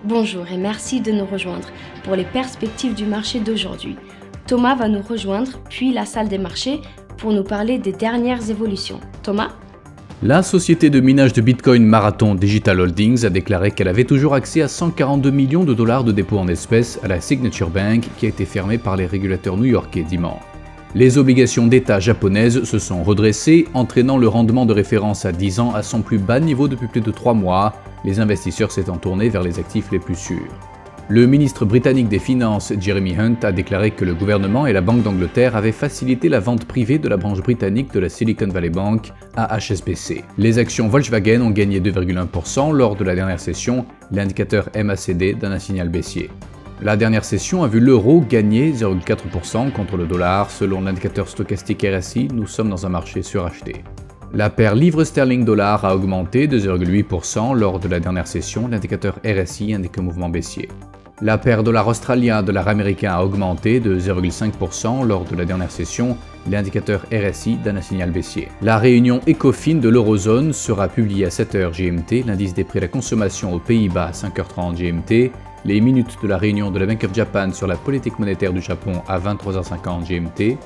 Bonjour et merci de nous rejoindre pour les perspectives du marché d'aujourd'hui. Thomas va nous rejoindre, puis la salle des marchés, pour nous parler des dernières évolutions. Thomas ? La société de minage de Bitcoin Marathon Digital Holdings a déclaré qu'elle avait toujours accès à 142 millions de dollars de dépôts en espèces à la Signature Bank qui a été fermée par les régulateurs new-yorkais dimanche. Les obligations d'État japonaises se sont redressées, entraînant le rendement de référence à 10 ans à son plus bas niveau depuis plus de 3 mois, les investisseurs s'étant tournés vers les actifs les plus sûrs. Le ministre britannique des Finances, Jeremy Hunt, a déclaré que le gouvernement et la Banque d'Angleterre avaient facilité la vente privée de la branche britannique de la Silicon Valley Bank à HSBC. Les actions Volkswagen ont gagné 2,1% lors de la dernière session, l'indicateur MACD donne un signal baissier. La dernière session a vu l'euro gagner 0,4% contre le dollar. Selon l'indicateur stochastique RSI, nous sommes dans un marché suracheté. La paire livre sterling-dollar a augmenté de 0,8% lors de la dernière session. L'indicateur RSI indique un mouvement baissier. La paire dollar australien dollar américain a augmenté de 0,5% lors de la dernière session. L'indicateur RSI donne un signal baissier. La réunion ECOFIN de l'eurozone sera publiée à 7h GMT. L'indice des prix à la consommation aux Pays-Bas à 5h30 GMT. Les minutes de la réunion de la Bank of Japan sur la politique monétaire du Japon à 23h50 GMT.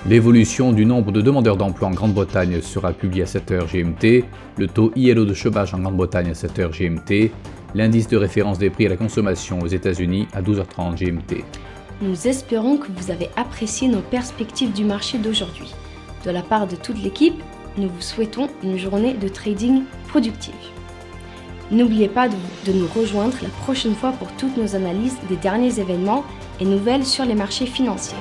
L'évolution du nombre de demandeurs d'emploi en Grande-Bretagne sera publiée à 7h GMT. Le taux ILO de chômage en Grande-Bretagne à 7h GMT. L'indice de référence des prix à la consommation aux États-Unis à 12h30 GMT. Nous espérons que vous avez apprécié nos perspectives du marché d'aujourd'hui. De la part de toute l'équipe, nous vous souhaitons une journée de trading productive. N'oubliez pas de nous rejoindre la prochaine fois pour toutes nos analyses des derniers événements et nouvelles sur les marchés financiers.